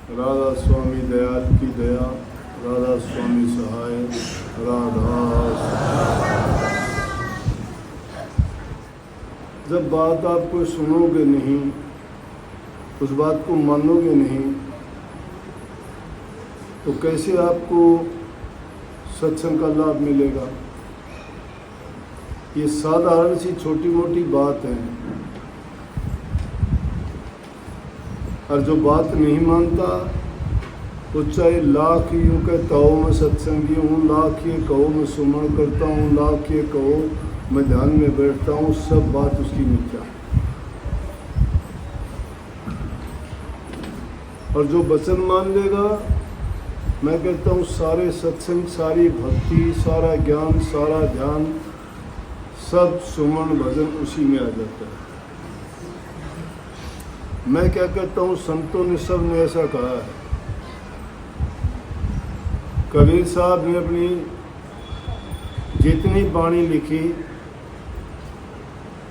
राधा स्वामी दयाल की दया, राधा स्वामी सहाय, राधा। जब बात आप कोई सुनोगे नहीं, उस बात को मानोगे नहीं, तो कैसे आपको सत्संग का लाभ मिलेगा? ये साधारण सी छोटी मोटी बात है। और जो बात नहीं मानता वो चाहे लाख यूँ कहता हो मैं सत्संगी हूँ, लाख ये कहो मैं सुमन करता हूँ, लाख ये कहो मैं ध्यान में बैठता हूँ, सब बात उसकी मिथ्या। और जो वचन मान लेगा, मैं कहता हूँ सारे सत्संग, सारी भक्ति, सारा ज्ञान, सारा ध्यान, सब सुमन भजन उसी में आ जाता है। मैं क्या कहता हूँ, संतों ने सब ने ऐसा कहा है। कबीर साहब ने अपनी जितनी वाणी लिखी,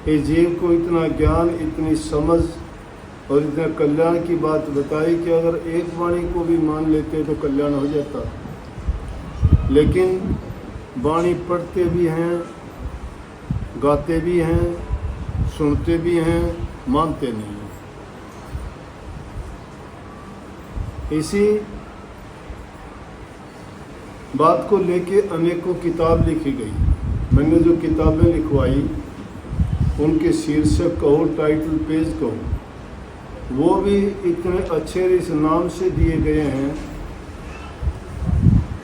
इस जीव को इतना ज्ञान, इतनी समझ और इतना कल्याण की बात बताई कि अगर एक वाणी को भी मान लेते तो कल्याण हो जाता। लेकिन वाणी पढ़ते भी हैं, गाते भी हैं, सुनते भी हैं, मानते नहीं। इसी बात को लेके अनेकों किताब लिखी गई। मैंने जो किताबें लिखवाई उनके शीर्षक कहो, टाइटल पेज कहो, वो भी इतने अच्छे इस नाम से दिए गए हैं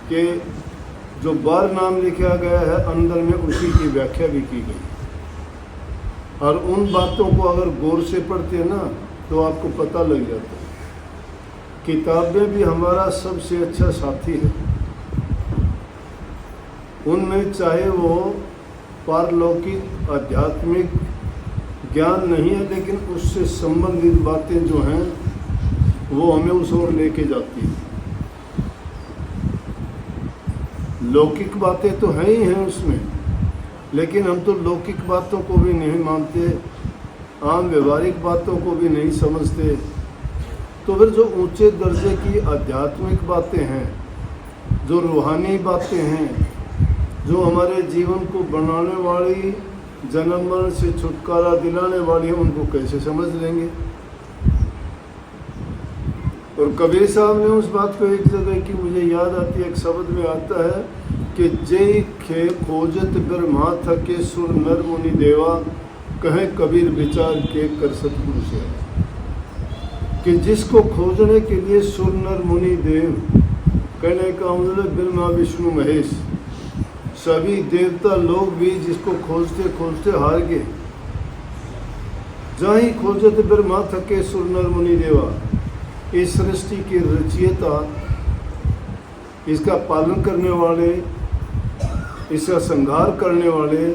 कि जो बार नाम लिखा गया है अंदर में उसी की व्याख्या भी की गई। और उन बातों को अगर गौर से पढ़ते हैं ना तो आपको पता लग जाता है। किताबें भी हमारा सबसे अच्छा साथी है। उनमें चाहे वो पारलौकिक आध्यात्मिक ज्ञान नहीं है, लेकिन उससे संबंधित बातें जो हैं वो हमें उस ओर लेके जाती हैं। लौकिक बातें तो हैं ही हैं उसमें, लेकिन हम तो लौकिक बातों को भी नहीं मानते, आम व्यवहारिक बातों को भी नहीं समझते। तो फिर जो ऊंचे दर्जे की आध्यात्मिक बातें हैं, जो रूहानी बातें हैं, जो हमारे जीवन को बनाने वाली, जन्म मरण से छुटकारा दिलाने वाली है, उनको कैसे समझ लेंगे? और कबीर साहब ने उस बात को एक जगह की मुझे याद आती है, एक शब्द में आता है कि जय खे खोजत ब्रह्मा थके सुर नर मुनि देवा, कहे कबीर विचार के कर सतगुरु से। कि जिसको खोजने के लिए सुर नर मुनि देव, कहने का मतलब ब्रह्मा विष्णु महेश, सभी देवता लोग भी जिसको खोजते खोजते हार गए। जहाँ ही खोजत ब्रह्मा थके सुर नर मुनि देवा, इस सृष्टि की रचयिता, इसका पालन करने वाले, इसका संहार करने वाले,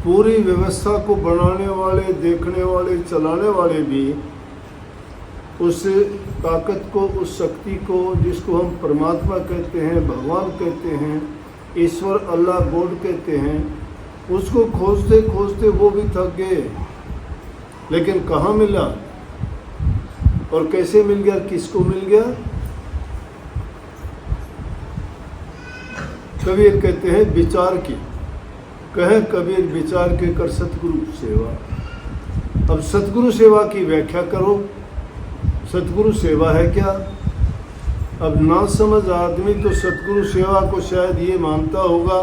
पूरी व्यवस्था को बनाने वाले, देखने वाले, चलाने वाले भी उस ताकत को, उस शक्ति को, जिसको हम परमात्मा कहते हैं, भगवान कहते हैं, ईश्वर, अल्लाह, गॉड कहते हैं, उसको खोजते खोजते वो भी थक गए। लेकिन कहाँ मिला और कैसे मिल गया, किसको मिल गया? कबीर कहते हैं विचार की, कहे कबीर विचार के कर सतगुरु सेवा। अब सतगुरु सेवा की व्याख्या करो। सतगुरु सेवा है क्या? अब ना समझ आदमी तो सतगुरु सेवा को शायद ये मानता होगा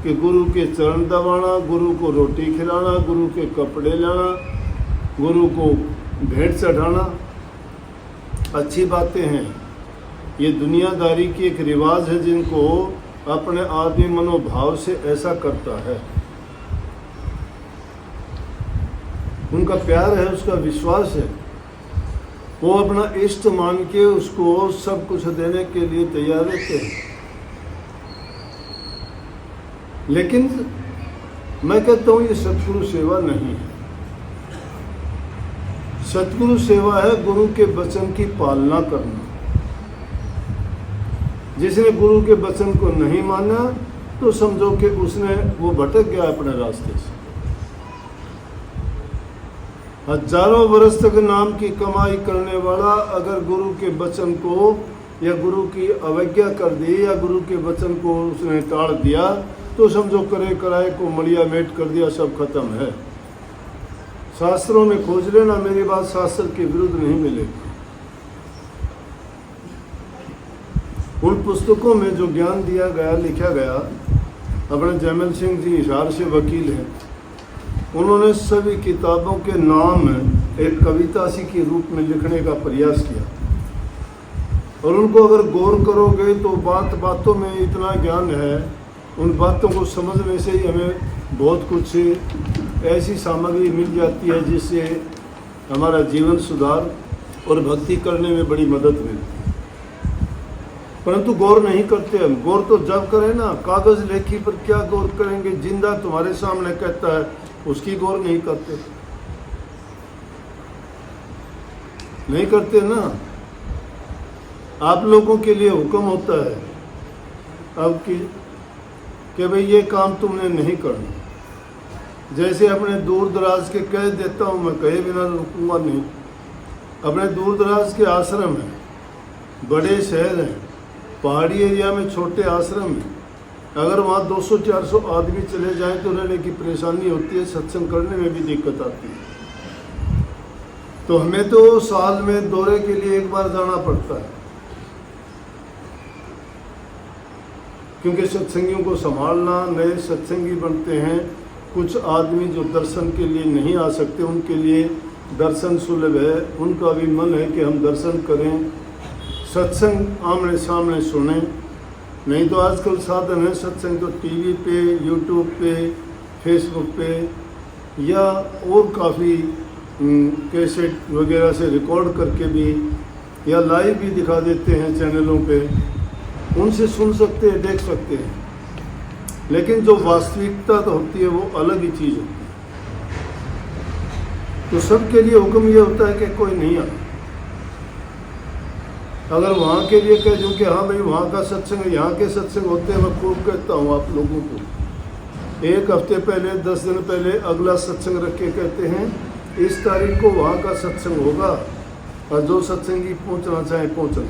कि गुरु के चरण दबाना, गुरु को रोटी खिलाना, गुरु के कपड़े लाना, गुरु को भेंट चढ़ाना, अच्छी बातें हैं। ये दुनियादारी की एक रिवाज है जिनको अपने आदमी मनोभाव से ऐसा करता है। उनका प्यार है, उसका विश्वास है, वो अपना इष्ट मान के उसको सब कुछ देने के लिए तैयार रहते हैं। लेकिन मैं कहता हूँ ये सतगुरु सेवा नहीं है। सतगुरु सेवा है गुरु के वचन की पालना करना। जिसने गुरु के वचन को नहीं माना तो समझो कि उसने वो भटक गया अपने रास्ते से। हजारों वर्ष तक नाम की कमाई करने वाला अगर गुरु के वचन को या गुरु की अवज्ञा कर दी या गुरु के वचन को उसने टाल दिया तो समझो करे कराए को मलिया मेट कर दिया, सब खत्म है। शास्त्रों में खोज लेना, मेरी बात शास्त्र के विरुद्ध नहीं मिलेगी। उन पुस्तकों में जो ज्ञान दिया गया, लिखा गया, अपने जैमल सिंह जी हिसार से वकील हैं, उन्होंने सभी किताबों के नाम एक कविता सी के रूप में लिखने का प्रयास किया और उनको अगर गौर करोगे तो बातों में इतना ज्ञान है, उन बातों को समझने से ही हमें बहुत कुछ ऐसी सामग्री मिल जाती है जिससे हमारा जीवन सुधार और भक्ति करने में बड़ी मदद मिलती है। परंतु गौर नहीं करते हम। गौर तो जब करें ना, कागज लेखी पर क्या गौर करेंगे, जिंदा तुम्हारे सामने कहता है उसकी गौर नहीं करते, नहीं करते ना। आप लोगों के लिए हुक्म होता है अब कि भाई ये काम तुमने नहीं करना। जैसे अपने दूर दराज के कह देता हूँ मैं, कहे बिना रुकूंगा नहीं। अपने दूर दराज के आश्रम हैं, बड़े शहर हैं, पहाड़ी एरिया में छोटे आश्रम हैं, अगर वहाँ 200-400 आदमी चले जाएं तो रहने की परेशानी होती है, सत्संग करने में भी दिक्कत आती है। तो हमें तो साल में दौरे के लिए एक बार जाना पड़ता है, क्योंकि सत्संगियों को संभालना, नए सत्संगी बनते हैं। कुछ आदमी जो दर्शन के लिए नहीं आ सकते, उनके लिए दर्शन सुलभ है, उनका भी मन है कि हम दर्शन करें, सत्संग आमने सामने सुने। नहीं तो आजकल साधन है सत्संग तो टीवी पे, यूट्यूब पे, फेसबुक पे या और काफ़ी कैसेट वगैरह से रिकॉर्ड करके भी या लाइव भी दिखा देते हैं चैनलों पे, उनसे सुन सकते हैं, देख सकते हैं। लेकिन जो वास्तविकता तो होती है वो अलग ही चीज़ होती है। तो सबके लिए हुक्म ये होता है कि कोई नहीं आता। अगर वहाँ के लिए कह दूँ कि हाँ भाई वहाँ का सत्संग, यहाँ के सत्संग होते हैं, मैं खूब कहता हूँ आप लोगों को। एक हफ्ते पहले, 10 दिन पहले अगला सत्संग रख के कहते हैं इस तारीख को वहाँ का सत्संग होगा और जो सत्संगी पहुँचना चाहे पहुँचना,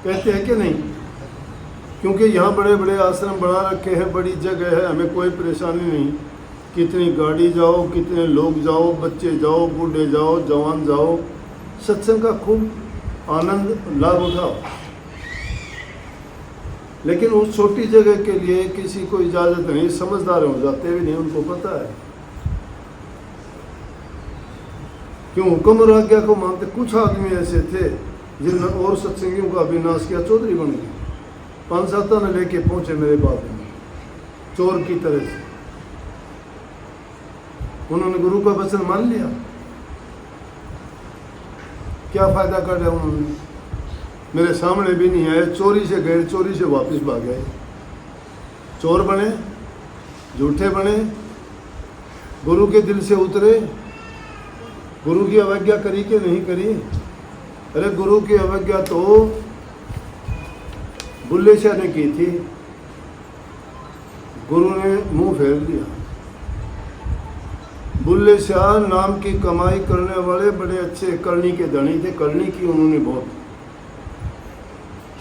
कहते हैं कि नहीं। क्योंकि यहाँ बड़े बड़े आश्रम बना रखे हैं, बड़ी जगह है, हमें कोई परेशानी नहीं। कितनी गाड़ी जाओ, कितने लोग जाओ, बच्चे जाओ, बूढ़े जाओ, जवान जाओ, सत्संग का खूब आनंद लाभ उठाओ। लेकिन उस छोटी जगह के लिए किसी को इजाज़त नहीं, समझदार हो जाते भी नहीं, उनको पता है क्यों हुक्म और आज्ञा को मानते। कुछ आदमी ऐसे थे जिन्होंने और सत्संगियों का विनाश किया, चौधरी बन गए, 5-7 ने लेके पहुंचे मेरे बाद में चोर की तरह से। उन्होंने गुरु का वचन मान लिया, क्या फायदा कर दिया उन्होंने, मेरे सामने भी नहीं आए, चोरी से गए, चोरी से वापस भाग गए। चोर बने, झूठे बने, गुरु के दिल से उतरे। गुरु की अवज्ञा करी कि नहीं करी? अरे गुरु की अवज्ञा तो बुल्ले शाह ने की थी, गुरु ने मुंह फेर लिया। बुल्ले शाह नाम की कमाई करने वाले बड़े अच्छे करनी के धनी थे, करनी की उन्होंने बहुत।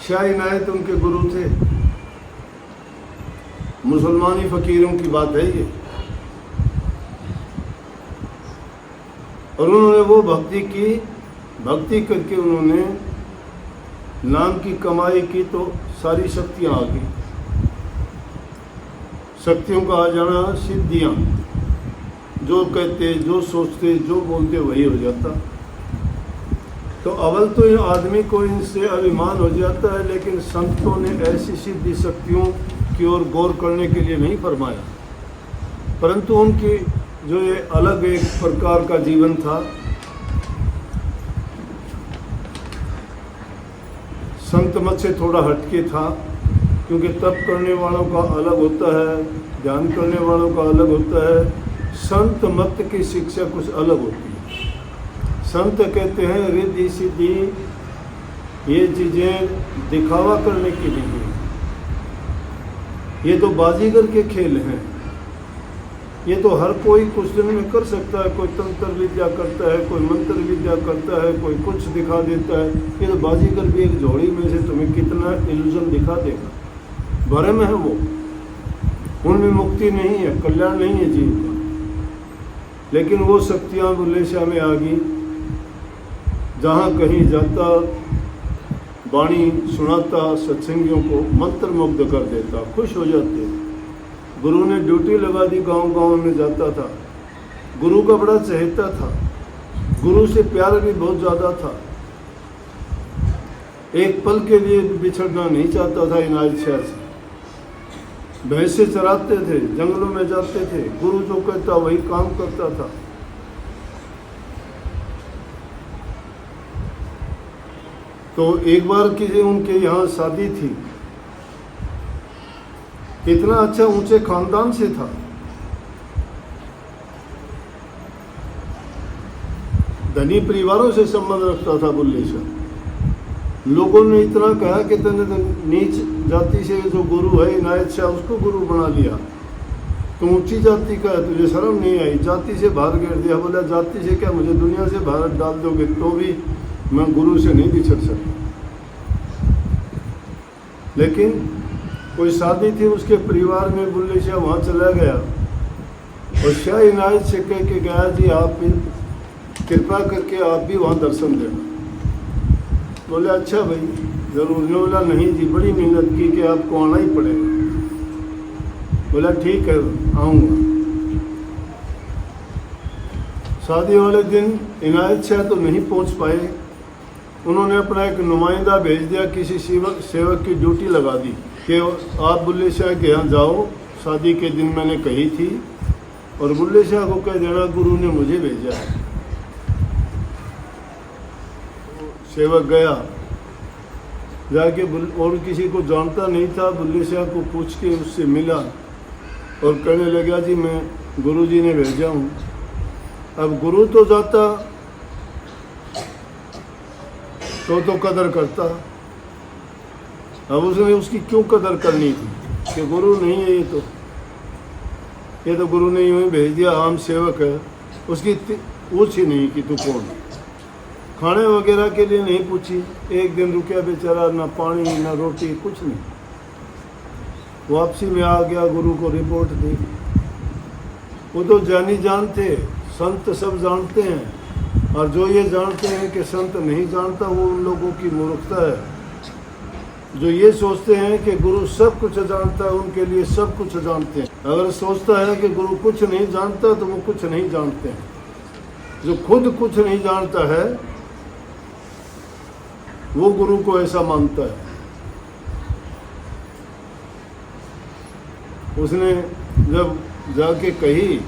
शाह इनायत उनके गुरु थे। मुसलमानी फकीरों की बात है ये। और उन्होंने वो भक्ति की, भक्ति करके उन्होंने नाम की कमाई की तो सारी शक्तियां आ गई। शक्तियों का आ जाना, सिद्धियां, जो कहते, जो सोचते, जो बोलते वही हो जाता। तो अव्वल तो इन आदमी को इनसे अभिमान हो जाता है, लेकिन संतों ने ऐसी सिद्धि शक्तियों की ओर गौर करने के लिए नहीं फरमाया, परंतु उनकी जो ये अलग एक प्रकार का जीवन था। संत मत से थोड़ा हटके था, क्योंकि तप करने वालों का अलग होता है, ध्यान करने वालों का अलग होता है। संत मत की शिक्षा कुछ अलग होती है। संत कहते हैं रिद्धि सिद्धि ये चीज़ें दिखावा करने की नहीं है, ये तो बाजीगर के खेल हैं, ये तो हर कोई कुछ दिन में कर सकता है, कोई तंत्र विद्या करता है, कोई मंत्र विद्या करता है, कोई कुछ दिखा देता है। ये तो बाजीगर भी एक झोड़ी में से तुम्हें कितना इल्यूजन दिखा देगा, भ्रम है वो, उनमें मुक्ति नहीं है, कल्याण नहीं है जीव का। लेकिन वो शक्तियाँ बुल्ले शाह में आ गई, जहाँ कहीं जाता वाणी सुनाता, सत्संगियों को मंत्र मुग्ध कर देता, खुश हो जाते। गुरु ने ड्यूटी लगा दी, गांव गांव में जाता था, गुरु का बड़ा चहेता था, गुरु से प्यार भी बहुत ज़्यादा था, एक पल के लिए बिछड़ना नहीं चाहता था इनायत शाह से। भैंसे चराते थे, जंगलों में जाते थे, गुरु जो कहता वही काम करता था। तो एक बार किसी उनके यहाँ शादी थी, कितना अच्छा ऊंचे खानदान से था, धनी परिवारों से संबंध रखता था बुल्ले शाह। लोगों ने इतना कहा कि तने नीच जाति से जो गुरु है इनायत शाह, उसको गुरु बना लिया, तो ऊंची जाति का है, तुझे शर्म नहीं आई, जाति से बाहर गिर दिया। बोला जाति से क्या, मुझे दुनिया से बाहर डाल दोगे तो भी मैं गुरु से नहीं बिछड़ सकता। लेकिन कोई शादी थी उसके परिवार में, बुल्ले शाह वहाँ चला गया और शाह इनायत से कह के गया, जी आप कृपा करके आप भी वहाँ दर्शन देना। बोले अच्छा भाई जरूर। ने बोला नहीं जी, बड़ी मेहनत की कि आपको आना ही पड़ेगा। बोला ठीक है आऊँगा। शादी वाले दिन इनायत शाह तो नहीं पहुँच पाए, उन्होंने अपना एक नुमाइंदा भेज दिया, किसी सेवक की ड्यूटी लगा दी कि आप बुल्ले शाह के यहाँ जाओ, शादी के दिन मैंने कही थी, और बुल्ले शाह को कह देना गुरु ने मुझे भेजा है। सेवक गया, जाके और किसी को जानता नहीं था, बुल्ले शाह को पूछ के उससे मिला और कहने लगा जी मैं गुरु जी ने भेजा हूँ। अब गुरु तो जाता तो कदर करता, अब उसने उसकी क्यों कदर करनी थी कि गुरु नहीं है, ये तो गुरु ने यूँ ही भेज दिया, आम सेवक है। उसकी पूछ ही नहीं कि तू कौन, खाने वगैरह के लिए नहीं पूछी, एक दिन रुकिया बेचारा, ना पानी ना रोटी कुछ नहीं। वापसी में आ गया, गुरु को रिपोर्ट दी। वो तो जानी जानते, संत सब जानते हैं, और जो ये जानते हैं कि संत नहीं जानता, वो उन लोगों की मूर्खता है। जो ये सोचते हैं कि गुरु सब कुछ जानता है, उनके लिए सब कुछ जानते हैं। अगर सोचता है कि गुरु कुछ नहीं जानता तो वो कुछ नहीं जानते हैं। जो खुद कुछ नहीं जानता है वो गुरु को ऐसा मानता है। उसने जब जाके कही,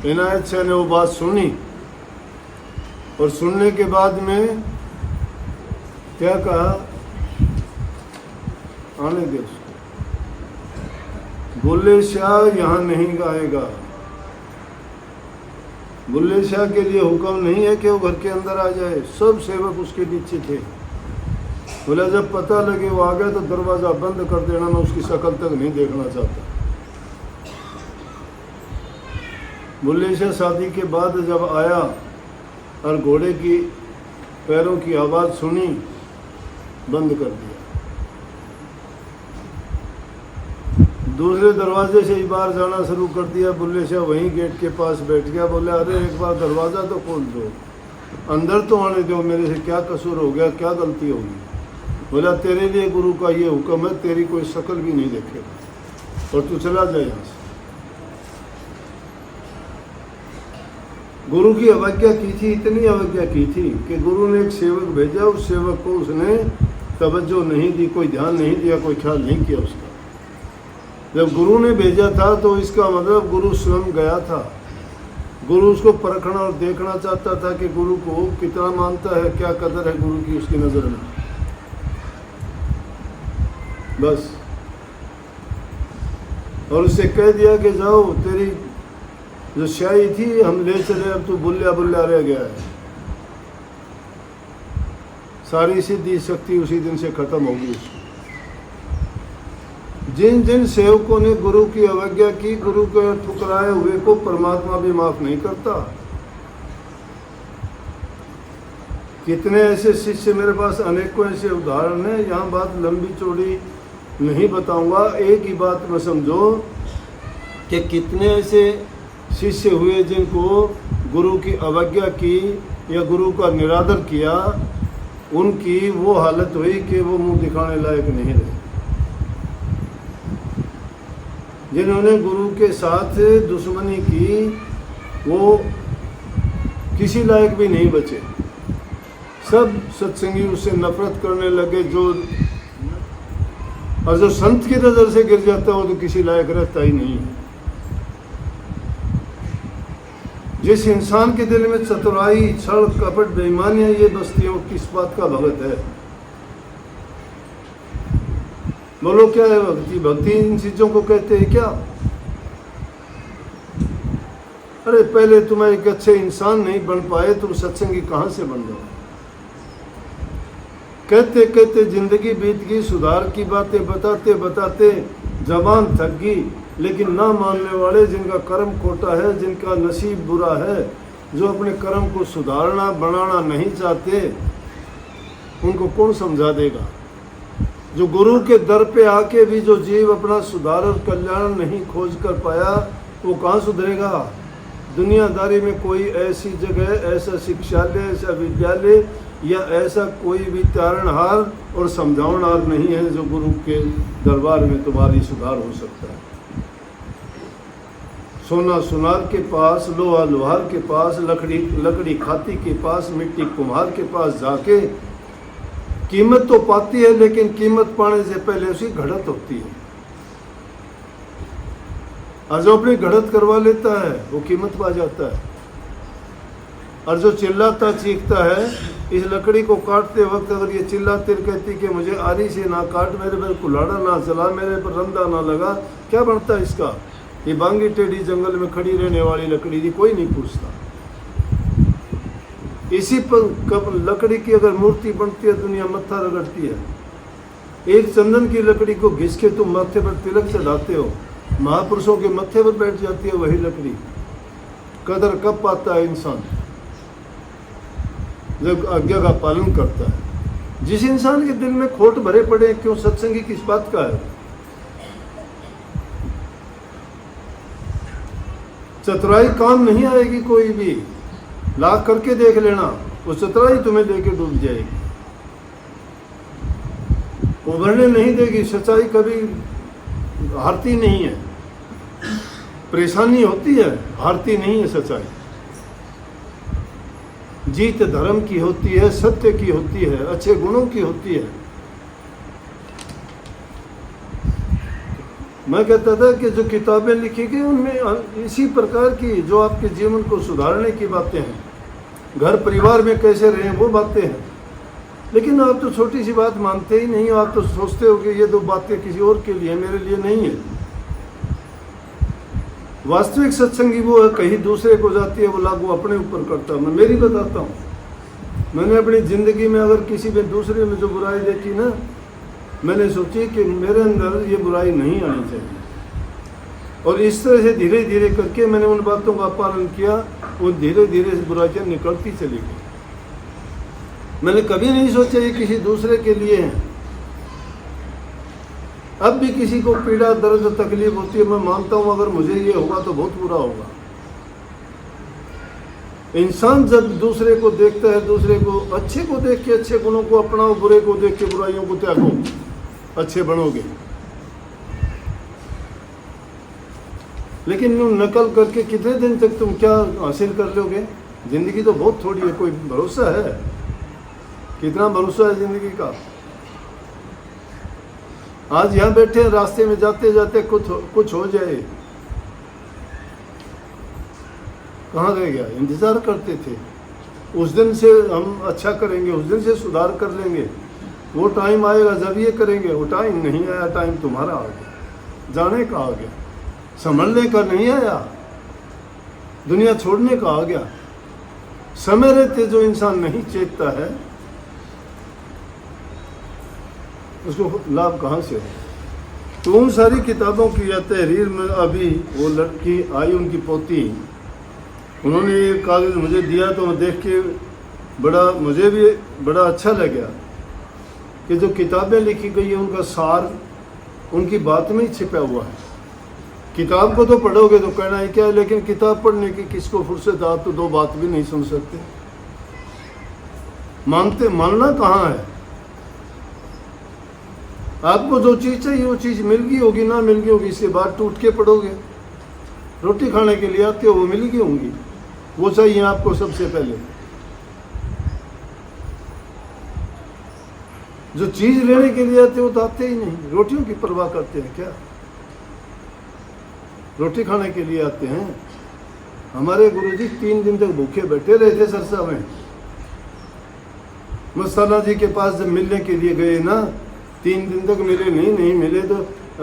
इनायत शाह ने वो बात सुनी, और सुनने के बाद में क्या कहा, आने दे उसको, बुल्ले शाह यहाँ नहीं गाएगा। बुल्ले शाह के लिए हुक्म नहीं है कि वो घर के अंदर आ जाए, सब सेवक उसके नीचे थे। बोला जब पता लगे वो आ गया तो दरवाज़ा बंद कर देना, मैं उसकी शक्ल तक नहीं देखना चाहता। बुल्ले शाह शादी के बाद जब आया और घोड़े की पैरों की आवाज़ सुनी, बंद कर दिया। दूसरे दरवाजे से ही बाहर जाना शुरू कर दिया। बुल्ले शाह वहीं गेट के पास बैठ गया। बोले अरे एक बार दरवाज़ा तो खोल दो, अंदर तो आने दो, मेरे से क्या कसूर हो गया, क्या गलती होगी। बोला तेरे लिए गुरु का ये हुक्म है, तेरी कोई शक्ल भी नहीं देखेगा और तू चला जाए यहाँ से। गुरु की अवज्ञा की थी, इतनी अवज्ञा की थी कि गुरु ने एक सेवक भेजा, उस सेवक को उसने तवज्जो नहीं दी, कोई ध्यान नहीं दिया, कोई ख्याल नहीं किया उसका। जब गुरु ने भेजा था तो इसका मतलब गुरु स्वयं गया था। गुरु उसको परखना और देखना चाहता था कि गुरु को कितना मानता है, क्या कदर है गुरु की उसकी नज़र में। बस, और उससे कह दिया कि जाओ, तेरी जो शाही थी हम ले चले, अब तू बुल्ला बुल्ला रह गया है। सारी सिद्धि शक्ति उसी दिन से खत्म होगी उसकी। जिन जिन सेवकों ने गुरु की अवज्ञा की, गुरु के ठुकराए हुए को परमात्मा भी माफ नहीं करता। कितने ऐसे शिष्य, मेरे पास अनेकों ऐसे उदाहरण हैं। यहाँ बात लंबी चौड़ी नहीं बताऊंगा, एक ही बात में समझो कि कितने ऐसे शिष्य हुए जिनको गुरु की अवज्ञा की या गुरु का निरादर किया, उनकी वो हालत हुई कि वो मुंह दिखाने लायक नहीं रहे। जिन्होंने गुरु के साथ दुश्मनी की वो किसी लायक भी नहीं बचे। सब सत्संगी उससे नफरत करने लगे। और जो संत की नजर से गिर जाता है वो तो किसी लायक रहता ही नहीं है। जिस इंसान के दिल में चतुराई, छल, कपट, बेईमानियां ये बसती है, वो किस बात का भगत है? बोलो क्या है भक्ति? भक्ति इन चीजों को कहते हैं क्या? अरे पहले तुम एक अच्छे इंसान नहीं बन पाए, तुम सत्संगी कहां से बन जाओ? कहते कहते जिंदगी बीत गई, सुधार की बातें बताते बताते जबान थक गई, लेकिन ना मानने वाले, जिनका कर्म खोटा है, जिनका नसीब बुरा है, जो अपने कर्म को सुधारना बनाना नहीं चाहते, उनको कौन समझा देगा? जो गुरु के दर पे आके भी जो जीव अपना सुधार और कल्याण नहीं खोज कर पाया, वो कहाँ सुधरेगा? दुनियादारी में कोई ऐसी जगह, ऐसा शिक्षालय, ऐसा विद्यालय या ऐसा कोई भी तारणहार और समझावनहार नहीं है जो गुरु के दरबार में तुम्हारी सुधार हो सकता है। सोना सुनार के पास, लोहा लोहार के पास, लकड़ी खाती के पास, मिट्टी कुम्हार के पास जाके कीमत तो पाती है, लेकिन कीमत पाने से पहले उसकी घड़त होती है। और जो अपनी घड़त करवा लेता है वो कीमत पा जाता है। और जो चिल्लाता चीखता है, इस लकड़ी को काटते वक्त अगर ये चिल्लाती कहती कि मुझे आरी से ना काट, मेरे पर कुल्हाड़ा ना चला, मेरे पर रंदा ना लगा, क्या बनता है इसका? ये बांगी टेढ़ी जंगल में खड़ी रहने वाली लकड़ी थी, कोई नहीं पूछता। इसी पर लकड़ी की अगर मूर्ति बनती है, दुनिया मत्था रगड़ती है। एक चंदन की लकड़ी को घिस के तुम माथे पर तिलक चढ़ाते हो, महापुरुषों के मत्थे पर बैठ जाती है वही लकड़ी। कदर कब पाता है इंसान? जब आज्ञा का पालन करता है। जिस इंसान के दिल में खोट भरे पड़े, क्यों सत्संगी किस बात का है? चतुराई काम नहीं आएगी कोई भी, लाख करके देख लेना, वो चतुराई तुम्हें लेके डूब जाएगी, उभरने नहीं देगी। सच्चाई कभी हारती नहीं है, परेशानी होती है, हारती नहीं है सच्चाई। जीत धर्म की होती है, सत्य की होती है, अच्छे गुणों की होती है। मैं कहता था कि जो किताबें लिखी गई उनमें इसी प्रकार की, जो आपके जीवन को सुधारने की बातें हैं, घर परिवार में कैसे रहें वो बातें हैं। लेकिन आप तो छोटी सी बात मानते ही नहीं हो। आप तो सोचते हो कि ये दो बातें किसी और के लिए, मेरे लिए नहीं है। वास्तविक सत्संगी वो है, कहीं दूसरे को जाती है, वो लागू अपने ऊपर करता है। मैं मेरी बताता हूँ, मैंने अपनी ज़िंदगी में अगर किसी में दूसरे में जो बुराई देखी ना, मैंने सोची कि मेरे अंदर ये बुराई नहीं आनी चाहिए। और इस तरह से धीरे धीरे करके मैंने उन बातों का पालन किया, वो धीरे धीरे से बुराइयाँ निकलती चली गई। मैंने कभी नहीं सोचा ये किसी दूसरे के लिए है। अब भी किसी को पीड़ा, दर्द, तकलीफ होती है, मैं मानता हूँ अगर मुझे ये होगा तो बहुत बुरा होगा। इंसान जब दूसरे को देखता है, दूसरे को, अच्छे को देख के अच्छे गुणों को अपनाओ, बुरे को देख के बुराइयों को त्यागो, अच्छे बनोगे। लेकिन नकल करके कितने दिन तक तुम क्या हासिल कर लोगे? जिंदगी तो बहुत थोड़ी है, कोई भरोसा है? कितना भरोसा है जिंदगी का? आज यहाँ बैठे, रास्ते में जाते जाते कुछ हो जाए, कहाँ रह गया? इंतजार करते थे, उस दिन से हम अच्छा करेंगे, उस दिन से सुधार कर लेंगे, वो टाइम आएगा जब ये करेंगे। वो टाइम नहीं आया, टाइम तुम्हारा आ गया, जाने का आ गया, संभलने का नहीं आया, दुनिया छोड़ने का आ गया। समय रहते जो इंसान नहीं चेतता है, उसको लाभ कहाँ से हो? तो उन सारी किताबों की या तहरीर में अभी वो लड़की आई, उनकी पोती, उन्होंने ये कागज़ मुझे दिया तो मैं देख के मुझे भी बड़ा अच्छा लगा कि जो किताबें लिखी गई है उनका सार उनकी बात में ही छिपा हुआ है। किताब को तो पढ़ोगे तो कहना है क्या है, लेकिन किताब पढ़ने की किसको फुर्सत, आप तो दो बात भी नहीं सुन सकते। मानना कहाँ है? आपको जो चीज़ चाहिए वो चीज़ मिल गई होगी, ना मिल गई होगी, इसके बाद टूट के पड़ोगे। रोटी खाने के लिए आते हो, वो मिल गई होंगी, वो चाहिए आपको सबसे पहले। जो चीज़ लेने के लिए आते हो तो आते ही नहीं, रोटियों की परवाह करते हैं क्या? रोटी खाने के लिए आते हैं। हमारे गुरुजी 3 दिन तक भूखे बैठे रहे थे सरसा में। मस्ताना जी के पास जब मिलने के लिए गए ना, 3 दिन तक मिले नहीं मिले तो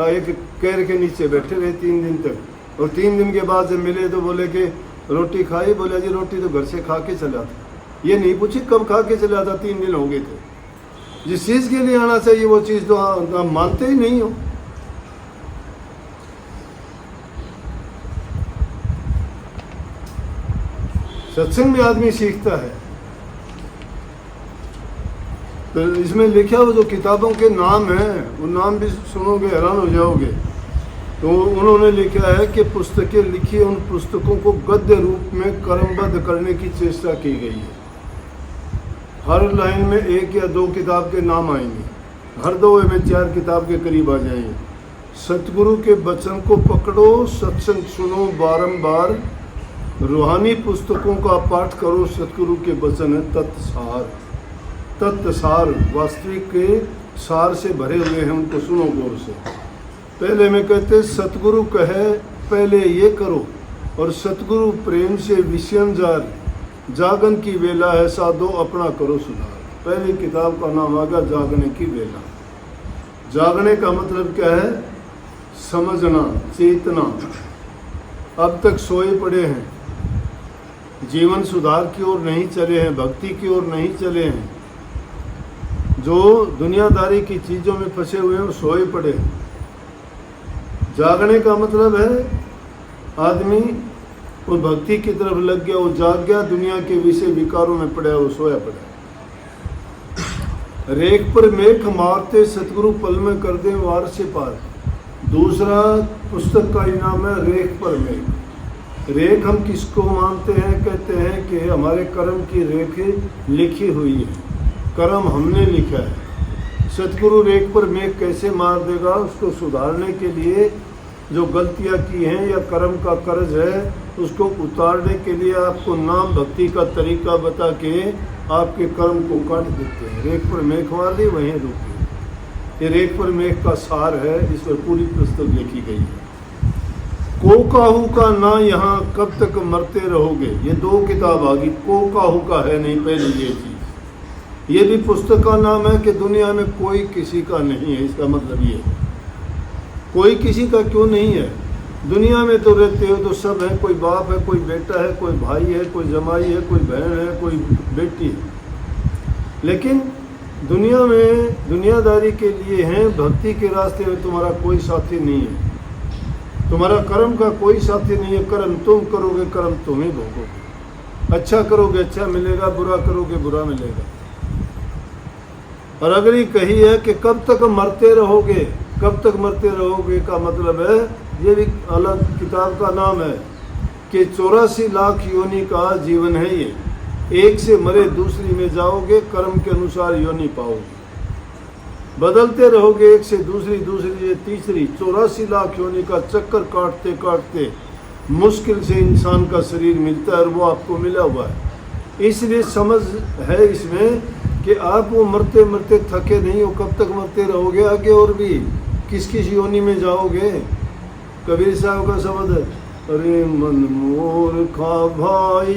एक कैर के नीचे बैठे रहे 3 दिन तक। और 3 दिन के बाद जब मिले तो बोले कि रोटी खाई? बोले जी रोटी तो घर से खा के चला था। ये नहीं पूछी कब खा के चला था, 3 दिन हो गए थे। जिस चीज़ के लिए आना चाहिए वो चीज़ तो आप मानते ही नहीं हो। सत्संग में आदमी सीखता है। तो इसमें लिखा हुआ जो किताबों के नाम हैं वो नाम भी सुनोगे हैरान हो जाओगे। तो उन्होंने लिखा है कि पुस्तकें लिखी, उन पुस्तकों को गद्य रूप में क्रमबद्ध करने की चेष्टा की गई है। हर लाइन में 1 या 2 किताब के नाम आएंगे, हर 2 में 4 किताब के करीब आ जाएंगे। सतगुरु के वचन को पकड़ो, सत्संग सुनो बारंबार, रूहानी पुस्तकों का पाठ करो। सतगुरु के वचन है तत्सार, वास्तविक के सार से भरे हुए हैं, उनको सुनो गौर से। पहले में कहते सतगुरु कहे पहले ये करो, और सतगुरु प्रेम से विषयन जागन की वेला है साधो अपना करो सुधार। पहली किताब का नाम आ गया जागने की वेला। जागने का मतलब क्या है? समझना, चेतना। अब तक सोए पड़े हैं, जीवन सुधार की ओर नहीं चले हैं, भक्ति की ओर नहीं चले हैं, जो दुनियादारी की चीज़ों में फंसे हुए हैं वो सोए पड़े हैं। जागने का मतलब है आदमी वो भक्ति की तरफ लग गया, वो जाग गया, दुनिया के विषय विकारों में पड़ा, वो सोया पड़ा। रेख पर मेघ मारते सतगुरु पल में कर दे वार से पार। दूसरा पुस्तक का इनाम है रेख पर मेघ। रेख हम किसको मानते हैं? कहते हैं कि हमारे कर्म की रेख लिखी हुई है, कर्म हमने लिखा है। सतगुरु रेख पर मेघ कैसे मार देगा? उसको सुधारने के लिए जो गलतियां की हैं या कर्म का कर्ज है उसको उतारने के लिए आपको नाम भक्ति का तरीका बता के आपके कर्म को काट देते हैं। रेख पर मेघ मार दी, वहीं रुकी। ये रेख पर मेघ का सार है, इस पर पूरी पुस्तक लिखी गई है। को काहू का ना यहाँ कब तक मरते रहोगे, ये 2 किताब आ गई। को काहू का है नहीं पहली ये चीज़। ये भी पुस्तक का नाम है कि दुनिया में कोई किसी का नहीं है। इसका मतलब ये है कोई किसी का क्यों नहीं है? दुनिया में तो रहते हो तो सब है, कोई बाप है, कोई बेटा है, कोई भाई है, कोई जमाई है, कोई बहन है, कोई बेटी है। लेकिन दुनिया में दुनियादारी के लिए हैं, भक्ति के रास्ते में तुम्हारा कोई साथी नहीं है, तुम्हारा कर्म का कोई साथी नहीं है। कर्म तुम करोगे, कर्म तुम ही भोगोगे। अच्छा करोगे अच्छा मिलेगा, बुरा करोगे बुरा मिलेगा। और अगर ये कही है कि कब तक मरते रहोगे, कब तक मरते रहोगे का मतलब है, ये भी अलग किताब का नाम है कि 84 लाख योनि का जीवन है ये। एक से मरे दूसरी में जाओगे, कर्म के अनुसार योनि पाओगे। बदलते रहोगे एक से दूसरी, दूसरी से तीसरी, 84 लाख योनि का चक्कर काटते काटते मुश्किल से इंसान का शरीर मिलता है, और वो आपको मिला हुआ है। इसलिए समझ है इसमें कि आप वो मरते मरते थके नहीं हो। कब तक मरते रहोगे? आगे और भी किस किस योनि में जाओगे? कबीर साहब का शब्द है, अरे मन मोर खा भाई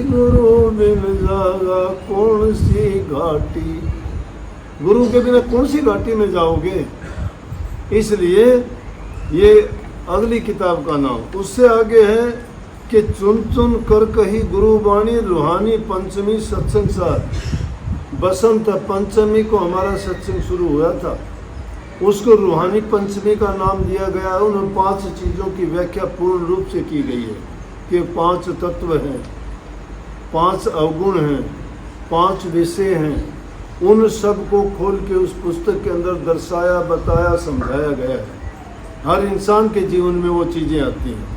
गुरु बिन जागा कौन सी घाटी। गुरु के बिना कौन सी घाटी में जाओगे? इसलिए ये अगली किताब का नाम। उससे आगे है कि चुन चुन कर कही गुरु वाणी, रूहानी पंचमी सत्संग सार। बसंत पंचमी को हमारा सत्संग शुरू हुआ था। उसको रूहानी पंचमी का नाम दिया गया है। उन 5 चीज़ों की व्याख्या पूर्ण रूप से की गई है कि 5 तत्व हैं, 5 अवगुण हैं, 5 विषय हैं। उन सब को खोल के उस पुस्तक के अंदर दर्शाया, बताया, समझाया गया है। हर इंसान के जीवन में वो चीज़ें आती हैं।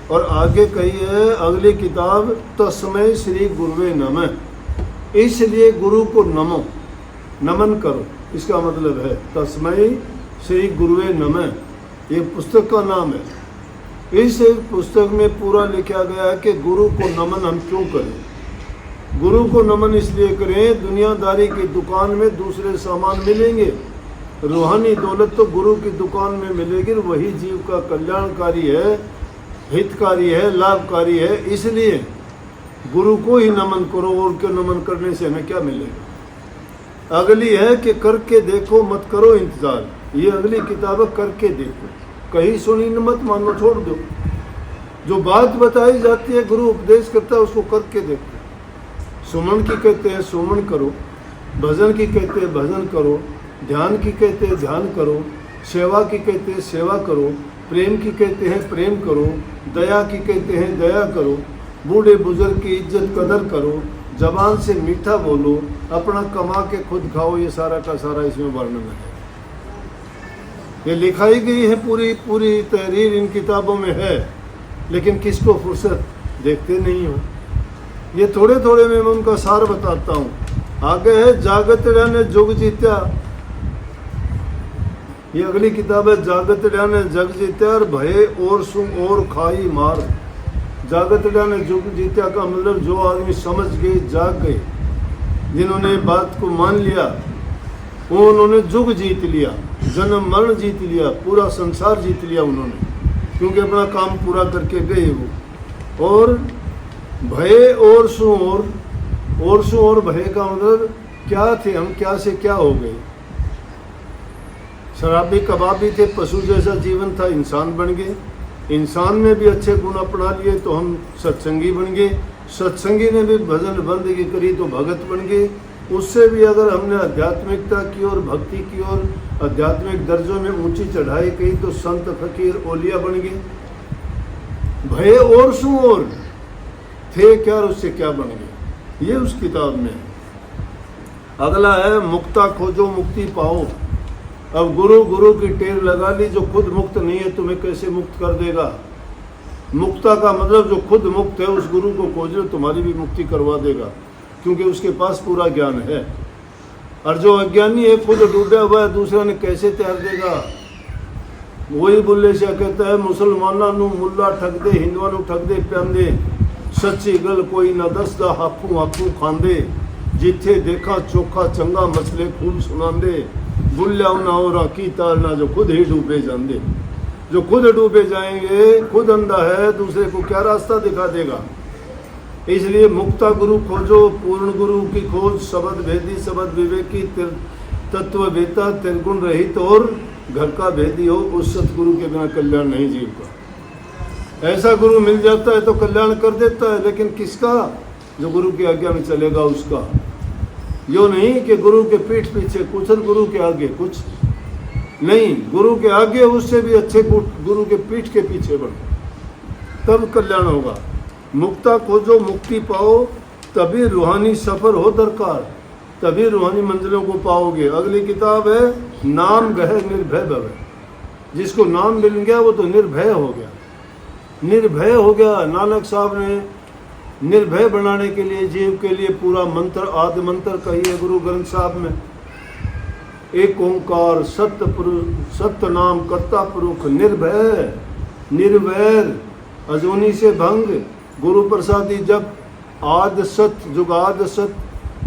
और आगे कही है अगली किताब, तस्मै श्री गुरुवे नमः। इसलिए गुरु को नमो, नमन करो, इसका मतलब है तस्मै श्री गुरुवे नमः। ये पुस्तक का नाम है। इस पुस्तक में पूरा लिखा गया है कि गुरु को नमन हम क्यों करें। गुरु को नमन इसलिए करें, दुनियादारी की दुकान में दूसरे सामान मिलेंगे, रूहानी दौलत तो गुरु की दुकान में मिलेगी। वही जीव का कल्याणकारी है, हितकारी है, लाभकारी है। इसलिए गुरु को ही नमन करो। और क्यों नमन करने से हमें क्या मिलेगा। अगली है कि करके देखो, मत करो इंतजार। ये अगली किताब है, करके देखो, कहीं सुनी मत मानो, छोड़ दो। जो बात बताई जाती है, गुरु उपदेश करता है, उसको करके देखो। सुमन की कहते हैं सुमन करो, भजन की कहते हैं भजन करो, ध्यान की कहते हैं ध्यान करो, सेवा की कहते हैं सेवा करो, प्रेम की कहते हैं प्रेम करो, दया की कहते हैं दया करो, बूढ़े बुजुर्ग की इज्जत कदर करो, जबान से मीठा बोलो, अपना कमा के खुद खाओ। ये सारा का सारा इसमें वर्णन है। ये लिखाई गई है, पूरी तहरीर इन किताबों में है, लेकिन किसको फुर्सत, देखते नहीं हो। ये थोड़े थोड़े में मैं उनका सार बताता हूँ। आगे है जागत ने जुग जीत्या। ये अगली किताब है, जागत ने जग जीत्या और भय और सुन और खाई मार। जागत ने जुग जीत्या का मतलब जो आदमी समझ गए, जाग गए, जिन्होंने बात को मान लिया, उन्होंने जुग जीत लिया, जन्म मरण जीत लिया, पूरा संसार जीत लिया उन्होंने, क्योंकि अपना काम पूरा करके गए वो। और भय और सु और भय का मतलब क्या थे हम, क्या से क्या हो गए। शराबी कबाबी थे, पशु जैसा जीवन था, इंसान बन गए। इंसान में भी अच्छे गुण अपना लिए तो हम सत्संगी बन गए। सत्संगी ने भी भजन बंदगी करी तो भगत बन गए। उससे भी अगर हमने आध्यात्मिकता की और भक्ति की और आध्यात्मिक दर्जों में ऊंची चढ़ाई की तो संत फकीर ओलिया बन गए। भय और सु और थे क्या और उससे क्या बन गए, ये उस किताब में है। अगला है मुक्ता खोजो मुक्ति पाओ। अब गुरु की टेर लगा ली, जो खुद मुक्त नहीं है तुम्हें कैसे मुक्त कर देगा। मुक्ता का मतलब जो खुद मुक्त है उस गुरु को खोजो, तुम्हारी भी मुक्ति करवा देगा, क्योंकि उसके पास पूरा ज्ञान है। और जो अज्ञानी है, खुद डूबा हुआ है, दूसरा ने कैसे तैर देगा। वही बुल्ले शाह कहता है, मुसलमाना नू मुल्ला ठग दे, हिंदुआ नू ठग दे प्यांदे, सच्ची गल कोई ना दसदा हाफू हाफू खांदे, जिथे देखा चोखा चंगा मसले खूब सुनांदे, बुल्ल्या ना और की तारना जो खुद ही डूबे जांदे। जो खुद डूबे जाएंगे, खुद अंधा है, दूसरे को क्या रास्ता दिखा देगा। इसलिए मुक्ता गुरु खोजो, पूर्ण गुरु की खोज, शब्द भेदी शब्द विवेकी, तत्व वेता, त्रिगुण रहित और घर का भेदी हो। उस सतगुरु के बिना कल्याण नहीं जीव का। ऐसा गुरु मिल जाता है तो कल्याण कर देता है, लेकिन किसका, जो गुरु की आज्ञा में चलेगा उसका। यो नहीं कि गुरु के पीठ पीछे कुछ और गुरु के आगे कुछ नहीं, गुरु के आगे उससे भी अच्छे गुरु के पीठ के पीछे बढ़ो, तब कल्याण होगा। मुक्ता खोजो मुक्ति पाओ, तभी रूहानी सफर हो दरकार, तभी रूहानी मंजिलों को पाओगे। अगली किताब है नाम गह निर्भय भव। जिसको नाम मिल गया वो तो निर्भय हो गया, निर्भय हो गया। नानक साहब ने निर्भय बनाने के लिए जीव के लिए पूरा मंत्र, आदि मंत्र कही है गुरु ग्रंथ साहब में। एक ओंकार सत्य पुरुष, सत्य नाम कर्ता पुरुष, निर्भय निर्वैर, अजूनी से भंग, गुरु प्रसादी जब, आद सत जुगाद सत,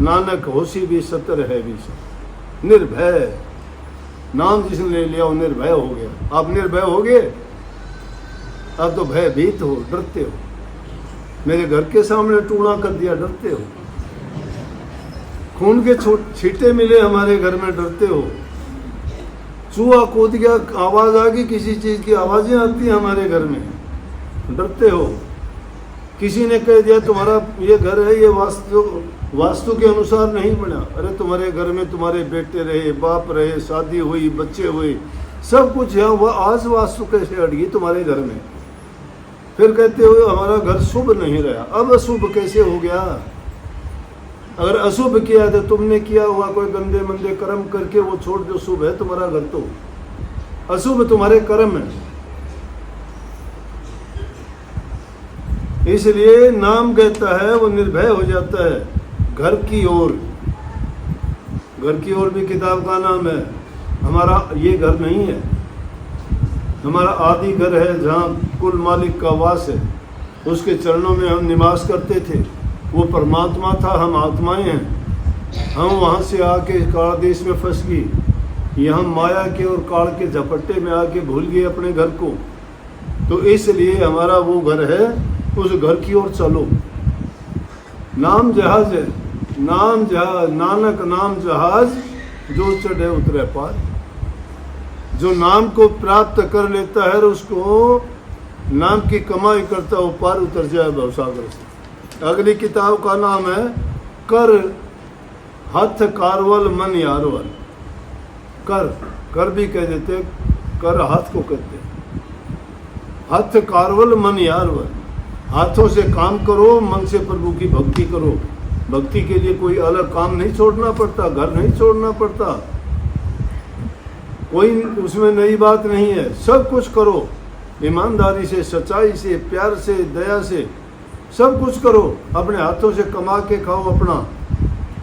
नानक होशी भी सत्य रहे भी सत। निर्भय नाम जिसने ले लिया वो निर्भय हो गया। आप निर्भय हो गए, अब तो भयभीत हो, डरते हो। मेरे घर के सामने टूणा कर दिया, डरते हो। खून के छींटे मिले हमारे घर में, डरते हो। चूहा कूद गया, आवाज आ गई, किसी चीज की आवाजें आती हैं हमारे घर में, डरते हो। किसी ने कह दिया तुम्हारा ये घर है, ये वास्तु के अनुसार नहीं बना। अरे तुम्हारे घर में तुम्हारे बेटे रहे, बाप रहे, शादी हुई, बच्चे हुए, सब कुछ है, वह आज वास्तु कैसे अड़ गई तुम्हारे घर में? फिर कहते हुए हमारा घर शुभ नहीं रहा। अब अशुभ कैसे हो गया? अगर अशुभ किया तो तुमने किया हुआ कोई गंदे मंदे कर्म करके वो छोड़ दो, शुभ है तुम्हारा घर, तो अशुभ तुम्हारे कर्म है। इसलिए नाम कहता है वो निर्भय हो जाता है घर की ओर। घर की ओर भी किताब का नाम है। हमारा ये घर नहीं है, हमारा आदि घर है जहाँ कुल मालिक का वास है। उसके चरणों में हम निवास करते थे। वो परमात्मा था, हम आत्माएं हैं। हम वहाँ से आके काल देश में फंस गई, यहाँ माया के और काल के झपट्टे में आके भूल गए अपने घर को। तो इसलिए हमारा वो घर है, उस घर की ओर चलो। नाम जहाज है, नाम जहाज, नानक नाम जहाज, जो चढ़े उतरे पार। जो नाम को प्राप्त कर लेता है उसको नाम की कमाई करता वो पार उतर जाए भवसागर से। अगली किताब का नाम है कर हथ कारवल मन यारवल। कर भी कह देते, कर हाथ को कहते, हथ कारवल मन यारवल। हाथों से काम करो, मन से प्रभु की भक्ति करो। भक्ति के लिए कोई अलग काम नहीं छोड़ना पड़ता, घर नहीं छोड़ना पड़ता, कोई उसमें नई बात नहीं है। सब कुछ करो ईमानदारी से, सच्चाई से, प्यार से, दया से, सब कुछ करो। अपने हाथों से कमा के खाओ, अपना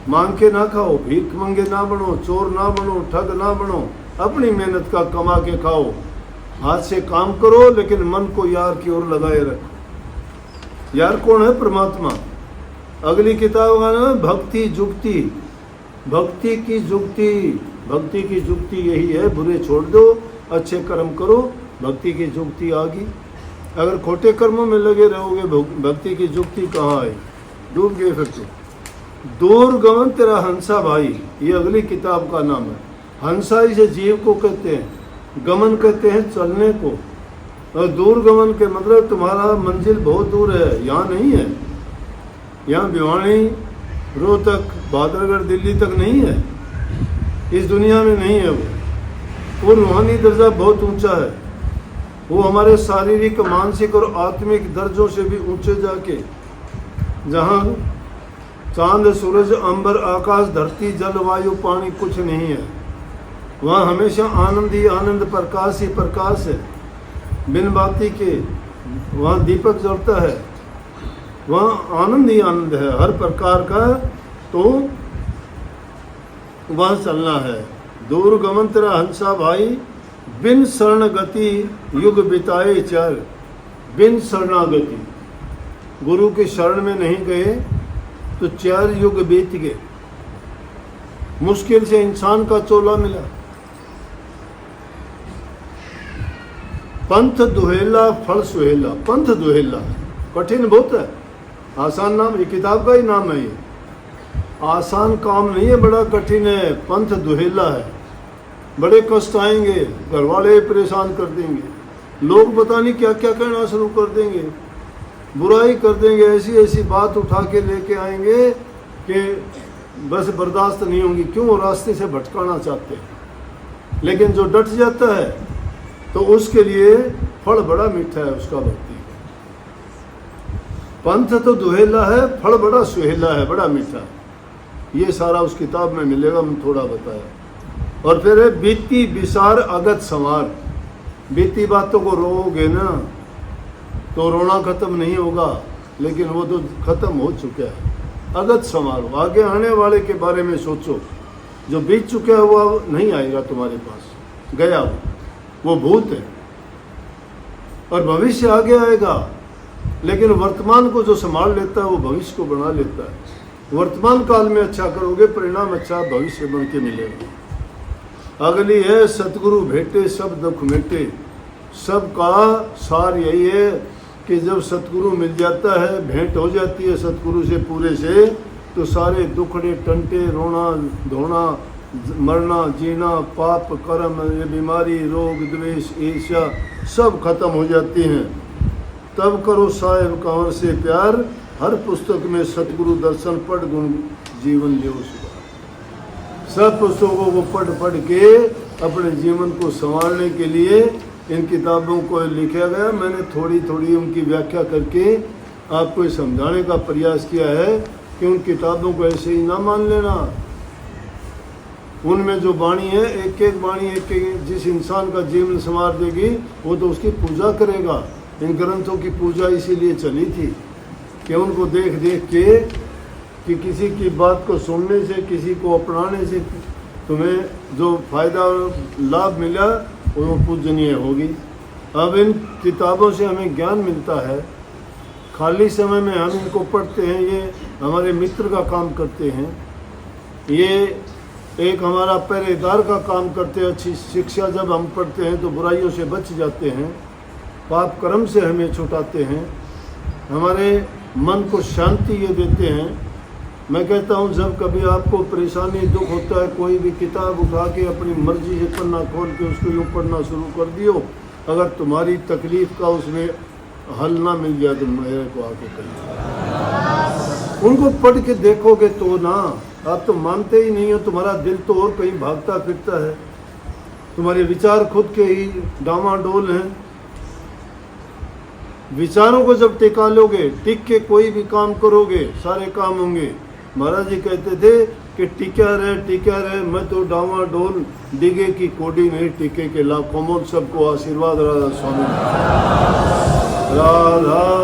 मांग के ना खाओ, भीख मंगे ना बनो, चोर ना बनो, ठग ना बनो। अपनी मेहनत का कमा के खाओ, हाथ से काम करो, लेकिन मन को यार की ओर लगाए रखो। यार कौन है? परमात्मा। अगली किताब का नाम है भक्ति जुक्ति। भक्ति की जुक्ति, भक्ति की जुक्ति यही है, बुरे छोड़ दो, अच्छे कर्म करो, भक्ति की जुक्ति आ गई। अगर खोटे कर्मों में लगे रहोगे, भक्ति की जुक्ति कहाँ आई? डूब गए फिर तो। दूर गमन तेरा हंसा भाई, ये अगली किताब का नाम है। हंसा इसे जीव को कहते हैं, गमन कहते हैं चलने को। और दूर गमन के मतलब तुम्हारा मंजिल बहुत दूर है, यहाँ नहीं है। यहाँ भिवानी, रोहतक, भादरगढ़, दिल्ली तक नहीं है, इस दुनिया में नहीं है वो रूहानी दर्जा बहुत ऊंचा है। वो हमारे शारीरिक, मानसिक और आत्मिक दर्जों से भी ऊंचे जाके, जहाँ चांद, सूरज, अंबर, आकाश, धरती, जल, वायु, पानी कुछ नहीं है, वहाँ हमेशा आनंद ही आनंद, प्रकाश ही प्रकाश है। बिन बाती के वहाँ दीपक जलता है, वहाँ आनंद ही आनंद है हर प्रकार का। तो वहाँ चलना है। दूर गमन तेरा हंसा भाई, बिन शरण गति युग बिताए चर। बिन शरणागति, गुरु के शरण में नहीं गए तो 4 युग बीत गए। मुश्किल से इंसान का चोला मिला। पंथ दुहेला फल सुहेला। पंथ दुहेला कठिन बहुत है, आसान नाम, ये किताब का ही नाम है। ये आसान काम नहीं है, बड़ा कठिन है। पंथ दुहेला है, बड़े कष्ट आएंगे, घर वाले परेशान कर देंगे, लोग पता नहीं क्या क्या कहना शुरू कर देंगे, बुराई कर देंगे, ऐसी ऐसी बात उठा के लेके आएंगे कि बस बर्दाश्त नहीं होंगी। क्यों? वो रास्ते से भटकाना चाहते हैं। लेकिन जो डट जाता है तो उसके लिए फल बड़ा मीठा है उसका भक्ति। पंथ तो दुहेला है, फल बड़ा सुहेला है, बड़ा मीठा। ये सारा उस किताब में मिलेगा, हम थोड़ा बताया। और फिर है बीती विसार अगत संवार। बीती बातों को रोओगे ना तो रोना खत्म नहीं होगा, लेकिन वो तो खत्म हो चुका है। अगत संवारो, आगे आने वाले के बारे में सोचो। जो बीत चुका है वो नहीं आएगा तुम्हारे पास, गया वो भूत है। और भविष्य आगे आएगा, लेकिन वर्तमान को जो संभाल लेता है वो भविष्य को बना लेता है। वर्तमान काल में अच्छा करोगे, परिणाम अच्छा भविष्य बन के मिलेगा। अगली है सतगुरु भेटे सब दुख मिटे। सबका सार यही है कि जब सतगुरु मिल जाता है, भेंट हो जाती है सतगुरु से पूरे से, तो सारे दुखड़े टंटे, रोना धोना, मरना जीना, पाप कर्म, ये बीमारी, रोग, द्वेष, ईर्ष्या सब खत्म हो जाती हैं। तब करो साहेब कंवर से प्यार, हर पुस्तक में सतगुरु दर्शन पढ़ गुण जीवन जो सुधार। सब पुस्तकों को पढ़ पढ़ के अपने जीवन को संवारने के लिए इन किताबों को लिखा गया। मैंने थोड़ी थोड़ी उनकी व्याख्या करके आपको समझाने का प्रयास किया है कि उन किताबों को ऐसे ही ना मान लेना। उनमें जो वाणी है, एक एक वाणी एक एक जिस इंसान का जीवन संवार देगी वो तो उसकी पूजा करेगा। इन ग्रंथों की पूजा इसीलिए चली थी कि उनको देख देख के कि किसी की बात को सुनने से, किसी को अपनाने से तुम्हें जो फायदा और लाभ मिला वो पूजनीय होगी। अब इन किताबों से हमें ज्ञान मिलता है, खाली समय में हम इनको पढ़ते हैं, ये हमारे मित्र का काम करते हैं, ये एक हमारा पहरेदार का काम करते हैं। अच्छी शिक्षा जब हम पढ़ते हैं तो बुराइयों से बच जाते हैं, पाप कर्म से हमें छुटाते हैं, हमारे मन को शांति ये देते हैं। मैं कहता हूँ जब कभी आपको परेशानी दुख होता है, कोई भी किताब उठा के अपनी मर्जी से पन्ना खोल के उसको यूँ पढ़ना शुरू कर दियो, अगर तुम्हारी तकलीफ का उसमें हल ना मिल जाए तो मेरे को आके कहिए। उनको पढ़ के देखोगे तो ना, आप तो मानते ही नहीं हो, तुम्हारा दिल तो और कहीं भागता फिरता है, तुम्हारे विचार खुद के ही डामाडोल हैं। विचारों को जब टिका लोगे, टिक के कोई भी काम करोगे, सारे काम होंगे। महाराज जी कहते थे कि टिका रहे, मैं तो डामाडोल, डिगे की कोडी नहीं टिके के लाभ। कमोद सबको आशीर्वाद राधा स्वामी राधा।